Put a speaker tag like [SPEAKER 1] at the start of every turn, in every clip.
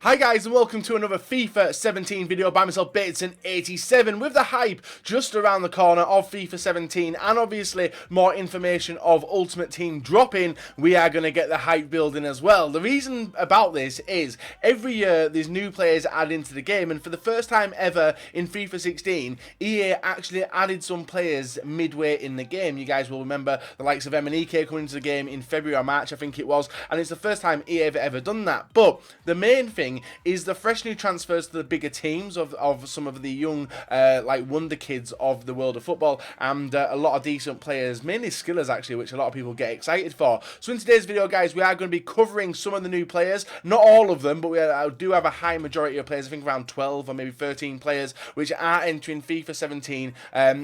[SPEAKER 1] Hi guys and welcome to another FIFA 17 video by myself, Bateson87, with the hype just around the corner of FIFA 17 and obviously more information of Ultimate Team dropping. We are going to get the hype building as well. The reason about this is every year there's new players added into the game, and for the first time ever in FIFA 16, EA actually added some players midway in the game. You guys will remember the likes of M&EK coming into the game in February or March, I think it was, and it's the first time EA have ever done that. But the main thing is the fresh new transfers to the bigger teams of some of the young like wonder kids of the world of football, and a lot of decent players, mainly skillers actually, which a lot of people get excited for. So in today's video guys, we are going to be covering some of the new players, not all of them, but we do have a high majority of players, I think around 12 or maybe 13 players, which are entering FIFA 17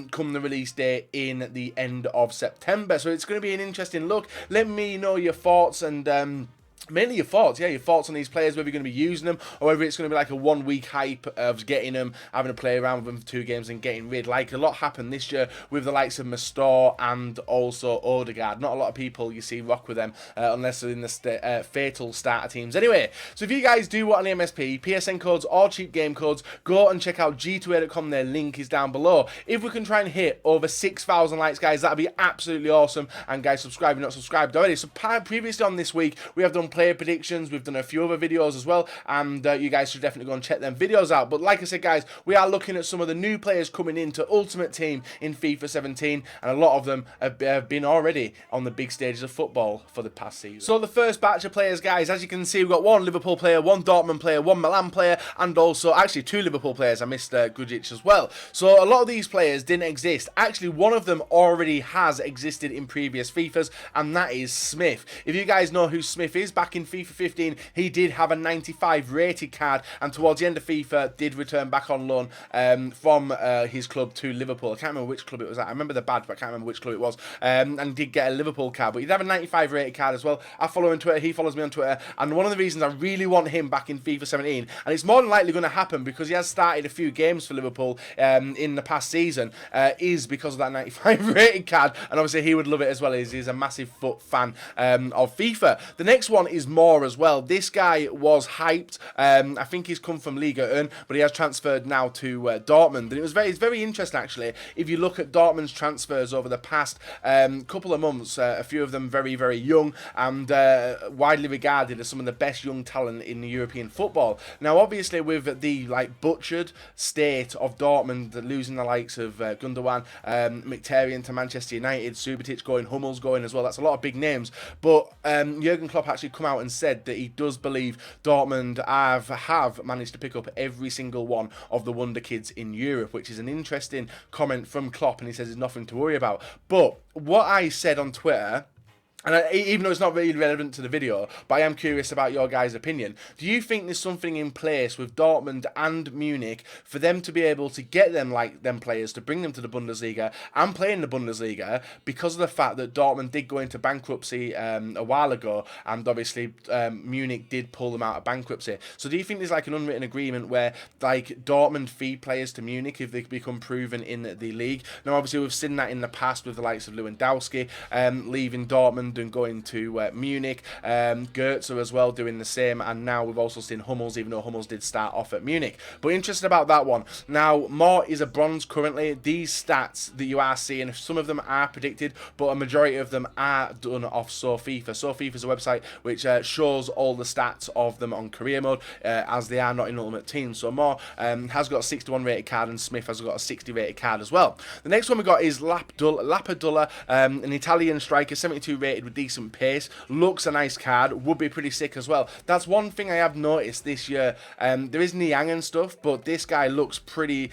[SPEAKER 1] come the release date in the end of September. So it's going to be an interesting look. Let me know your thoughts and mainly your thoughts, your thoughts on these players, whether you're going to be using them or whether it's going to be like a 1 week hype of getting them, having to play around with them for 2 games and getting rid. Like a lot happened this year with the likes of Mastor and also Odegaard. Not a lot of people you see rock with them unless they're in the fatal starter teams. Anyway, so if you guys do want an MSP, PSN codes or cheap game codes, go and check out g2a.com. Their link is down below. If we can try and hit over 6,000 likes, guys, that'd be absolutely awesome. And guys, subscribe if you're not subscribed already. So previously on this week, we have done player predictions, we've done a few other videos as well, and you guys should definitely go and check them videos out. But like I said guys, we are looking at some of the new players coming into Ultimate Team in FIFA 17, and a lot of them have been already on the big stages of football for the past season. So the first batch of players guys, as you can see, we've got 1 Liverpool player, 1 Dortmund player, 1 Milan player, and also actually 2 Liverpool players. I missed Grujic as well. So a lot of these players didn't exist. Actually, one of them already has existed in previous FIFAs, and that is Smith. If you guys know who Smith is, back in FIFA 15 he did have a 95 rated card, and towards the end of FIFA did return back on loan from his club to Liverpool. I can't remember which club it was at. I remember the badge, but I can't remember which club it was, and did get a Liverpool card, but he'd have a 95 rated card as well. I follow him on Twitter, he follows me on Twitter, and one of the reasons I really want him back in FIFA 17, and it's more than likely going to happen because he has started a few games for Liverpool in the past season, is because of that 95 rated card, and obviously he would love it as well. He's a massive foot fan of FIFA. The next one is Moore as well. This guy was hyped. I think he's come from Liga 1, but he has transferred now to Dortmund. And it's very interesting actually. If you look at Dortmund's transfers over the past couple of months, a few of them very, very young and widely regarded as some of the best young talent in European football. Now, obviously, with the butchered state of Dortmund, losing the likes of Gundogan, Mkhitaryan to Manchester United, Subotic going, Hummels going as well. That's a lot of big names. But Jurgen Klopp actually come out and said that he does believe Dortmund have managed to pick up every single one of the wonder kids in Europe, which is an interesting comment from Klopp, and he says there's nothing to worry about. But what I said on Twitter, and even though it's not really relevant to the video, but I am curious about your guys' opinion. Do you think there's something in place with Dortmund and Munich for them to be able to get them players to bring them to the Bundesliga and play in the Bundesliga, because of the fact that Dortmund did go into bankruptcy a while ago, and obviously Munich did pull them out of bankruptcy? So do you think there's like an unwritten agreement where Dortmund feed players to Munich if they become proven in the league? Now obviously we've seen that in the past with the likes of Lewandowski leaving Dortmund and going to Munich, Goetze as well doing the same, and now we've also seen Hummels, even though Hummels did start off at Munich. But interested about that one. Now, Moore is a bronze currently. These stats that you are seeing, some of them are predicted, but a majority of them are done off SoFIFA. SoFIFA is a website which shows all the stats of them on career mode, as they are not in Ultimate Team. So Moore has got a 61 rated card, and Smith has got a 60 rated card as well. The next one we got is Lapadula, an Italian striker, 72 rated with decent pace. Looks a nice card, would be pretty sick as well. That's one thing I have noticed this year. There is Niang and stuff, but this guy looks pretty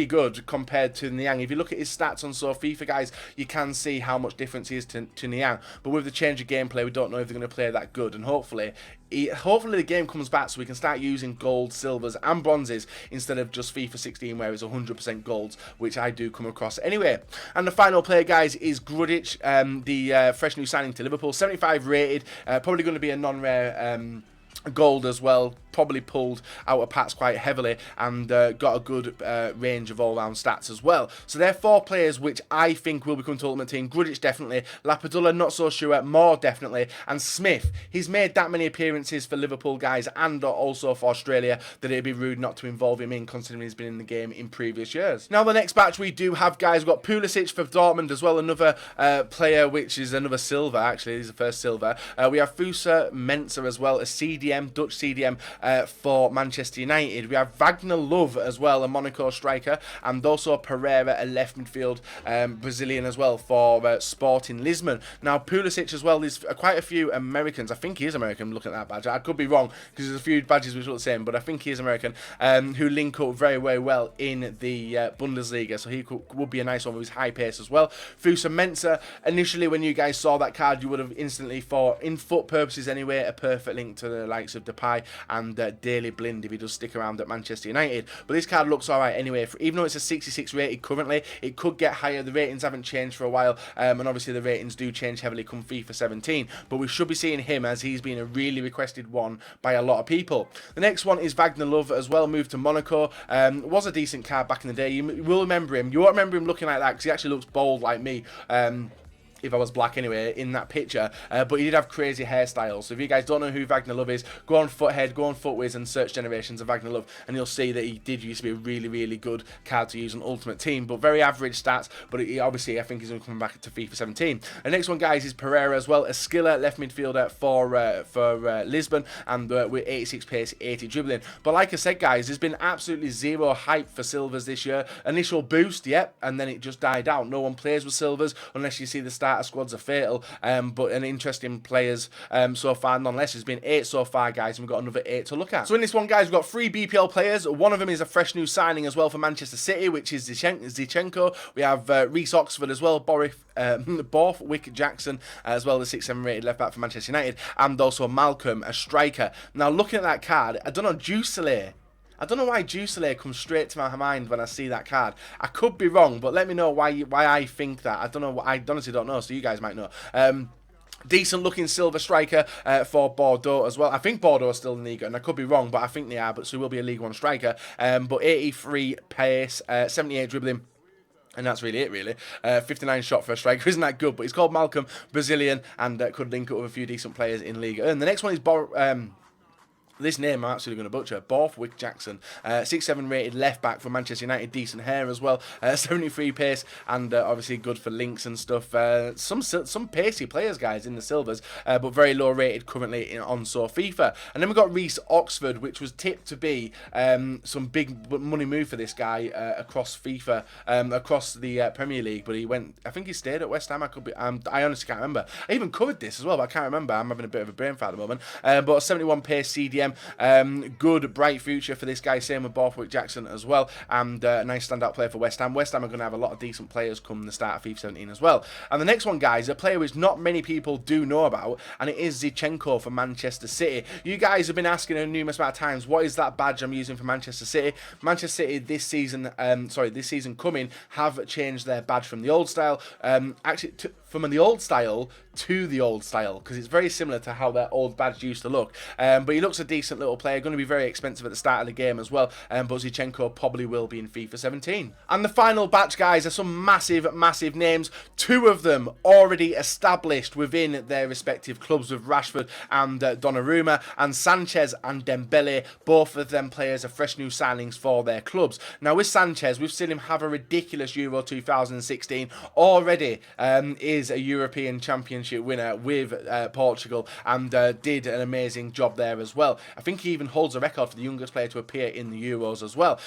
[SPEAKER 1] good compared to Niang. If you look at his stats on SoFIFA, guys, you can see how much difference he is to Niang. But with the change of gameplay, we don't know if they're going to play that good, and hopefully the game comes back so we can start using gold, silvers and bronzes instead of just FIFA 16 where it's 100% golds, which I do come across anyway. And the final player, guys, is Grujic, the fresh new signing to Liverpool, 75 rated, probably going to be a non-rare gold as well. probably pulled out of packs quite heavily and got a good range of all-round stats as well. So they're 4 players which I think will become to Ultimate Team. Grudic definitely, Lapadula not so sure, Moore definitely, and Smith. He's made that many appearances for Liverpool guys and also for Australia that it'd be rude not to involve him in, considering he's been in the game in previous years. Now the next batch we do have, guys, we've got Pulisic for Dortmund as well, another player which is another silver, actually, he's the first silver. We have fosu-mensah as well, a CDM, Dutch CDM for Manchester United. We have Wagner Love as well, a Monaco striker, and also Pereira, a left midfield Brazilian as well for Sporting Lisbon. Now Pulisic as well, there's quite a few Americans, I think he is American looking at that badge, I could be wrong because there's a few badges which look the same, but I think he is American, who link up very, very well in the Bundesliga, so he would be a nice one with his high pace as well. Fosu-mensah, initially when you guys saw that card, you would have instantly thought, in foot purposes anyway, a perfect link to the likes of Depay and Daily Blind if he does stick around at Manchester United. But this card looks alright anyway, even though it's a 66 rated currently, it could get higher. The ratings haven't changed for a while, and obviously the ratings do change heavily come FIFA 17, but we should be seeing him as he's been a really requested one by a lot of people. The next one is Wagner Love as well, moved to Monaco. Was a decent card back in the day. You will remember him. You won't remember him looking like that because he actually looks bald like me. If I was black anyway, in that picture, but he did have crazy hairstyles. So if you guys don't know who Wagner Love is, go on Foothead, go on Footwiz and search Generations of Wagner Love, and you'll see that he did used to be a really, really good card to use on Ultimate Team, but very average stats, but he, obviously I think he's going to come back to FIFA 17. The next one, guys, is Pereira as well, a skiller left midfielder for Lisbon, and with 86 pace, 80 dribbling. But like I said, guys, there's been absolutely zero hype for silvers this year. Initial boost, yep, and then it just died out. No one plays with silvers unless you see the starter squads are fatal, but an interesting players so far nonetheless. There's been 8 so far, guys, and we've got another 8 to look at. So in this one, guys, we've got 3 BPL players. One of them is a fresh new signing as well for Manchester City, which is Zinchenko. We have Reece Oxford as well, Borthwick-Jackson as well, the 6-7 rated left back for Manchester United, and also Malcolm, a striker. Now looking at that card, I don't know, Juicelay. I don't know why Juicelay comes straight to my mind when I see that card. I could be wrong, but let me know why I think that. I don't know. I honestly don't know, so you guys might know. Decent looking silver striker for Bordeaux as well. I think Bordeaux is still in Liga, and I could be wrong, but I think they are, but so he will be a League 1 striker. But 83 pace, 78 dribbling. And that's really it, really. 59 shot for a striker. Isn't that good? But he's called Malcolm, Brazilian, and could link up with a few decent players in Liga. And the next one is this name I'm absolutely going to butcher. Borthwick-Jackson, 6-7 rated left back for Manchester United, decent hair as well, 73 pace, and obviously good for links and stuff. Some pacey players, guys, in the silvers, but very low rated currently on FIFA. And then we've got Reece Oxford, which was tipped to be some big money move for this guy across FIFA, across the Premier League, but he went. I think he stayed at West Ham. I could be. I honestly can't remember. I even covered this as well, but I can't remember. I'm having a bit of a brain fart at the moment. But 71 pace CDM. Good, bright future for this guy, same with Borthwick-Jackson as well, and a nice standout player for West Ham. West Ham are going to have a lot of decent players come the start of FIFA 17 as well. And the next one, guys, a player which not many people do know about, and it is Zinchenko for Manchester City. You guys have been asking a numerous amount of times, what is that badge I'm using for Manchester City? Manchester City this season, this season coming, have changed their badge from the old style, from the old style to the old style, because it's very similar to how their old badge used to look. But he looks a decent little player, going to be very expensive at the start of the game as well, but Zinchenko probably will be in FIFA 17. And the final batch, guys, are some massive, massive names. 2 of them already established within their respective clubs with Rashford and Donnarumma, and Sanchez and Dembele. Both of them players are fresh new signings for their clubs. Now with Sanchez, we've seen him have a ridiculous Euro 2016. Already is a European Championship winner with Portugal, and did an amazing job there as well. I think he even holds a record for the youngest player to appear in the Euros as well.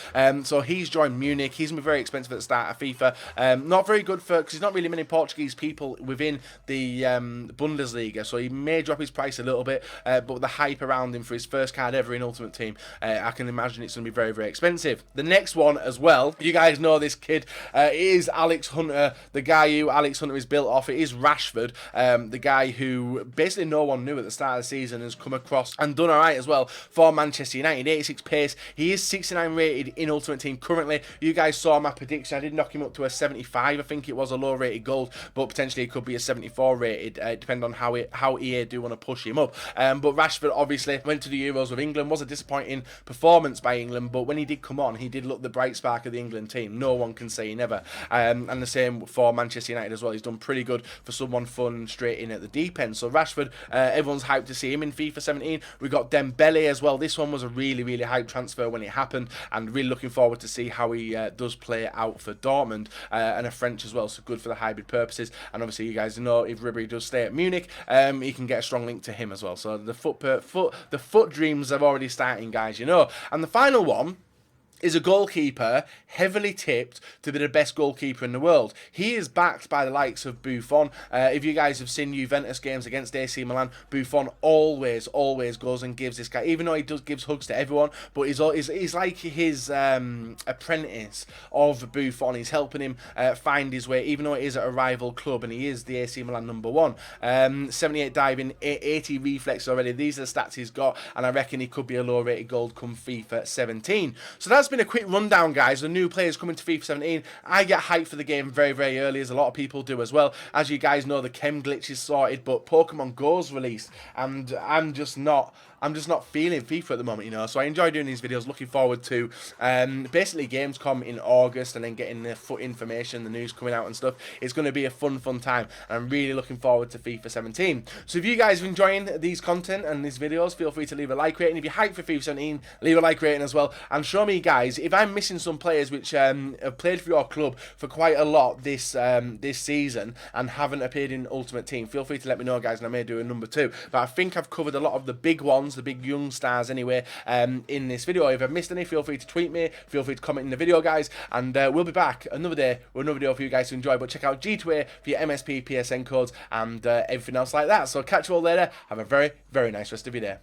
[SPEAKER 1] So he's joined Munich. He's going to be very expensive at the start of FIFA. Not very good for, because there's not really many Portuguese people within the Bundesliga, so he may drop his price a little bit, but with the hype around him for his first card ever in Ultimate Team, I can imagine it's going to be very, very expensive. The next one as well, you guys know this kid, is Alex Hunter, the guy who Alex Hunter is built off off, it is Rashford, the guy who basically no one knew at the start of the season, has come across and done alright as well for Manchester United. 86 pace, he is 69 rated in Ultimate Team currently. You guys saw my prediction, I did knock him up to a 75, I think it was a low rated gold, but potentially it could be a 74 rated, depending on how EA do want to push him up. But Rashford obviously went to the Euros with England, was a disappointing performance by England, but when he did come on, he did look the bright spark of the England team. No one can say he never. And the same for Manchester United as well. He's done pretty good for someone fun straight in at the deep end. So Rashford, everyone's hyped to see him in FIFA 17. We got Dembele as well. This one was a really, really hype transfer when it happened, and really looking forward to see how he does play out for Dortmund, and a French as well, so good for the hybrid purposes. And obviously you guys know if Ribery does stay at Munich, he can get a strong link to him as well. So the foot dreams are already starting, guys, you know. And the final one is a goalkeeper heavily tipped to be the best goalkeeper in the world. He is backed by the likes of Buffon. If you guys have seen Juventus games against AC Milan, Buffon always goes and gives this guy, even though he gives hugs to everyone, but he's like his apprentice of Buffon. He's helping him find his way, even though it is at a rival club, and he is the AC Milan #1. 78 diving, 80 reflex already. These are the stats he's got, and I reckon he could be a low rated gold come FIFA 17. So that's been a quick rundown, guys. The new players coming to FIFA 17. I get hyped for the game very, very early, as a lot of people do as well. As you guys know, the chem glitch is sorted, but Pokemon Go's released, and I'm just not feeling FIFA at the moment, you know. So I enjoy doing these videos. Looking forward to basically Gamescom in August, and then getting the foot information, the news coming out and stuff. It's going to be a fun time, and I'm really looking forward to FIFA 17. So if you guys are enjoying these content and these videos, feel free to leave a like rating. If you're hyped for FIFA 17, leave a like rating as well, and show me, guys, if I'm missing some players which have played for your club for quite a lot this season and haven't appeared in Ultimate Team. Feel free to let me know, guys, and I may do a number 2. But I think I've covered a lot of the big ones, the big young stars anyway, in this video. If I've missed any, feel free to tweet me, feel free to comment in the video, guys, and we'll be back another day with another video for you guys to enjoy. But check out G2A for your MSP, PSN codes, and everything else like that. So catch you all later. Have a very, very nice rest of your day.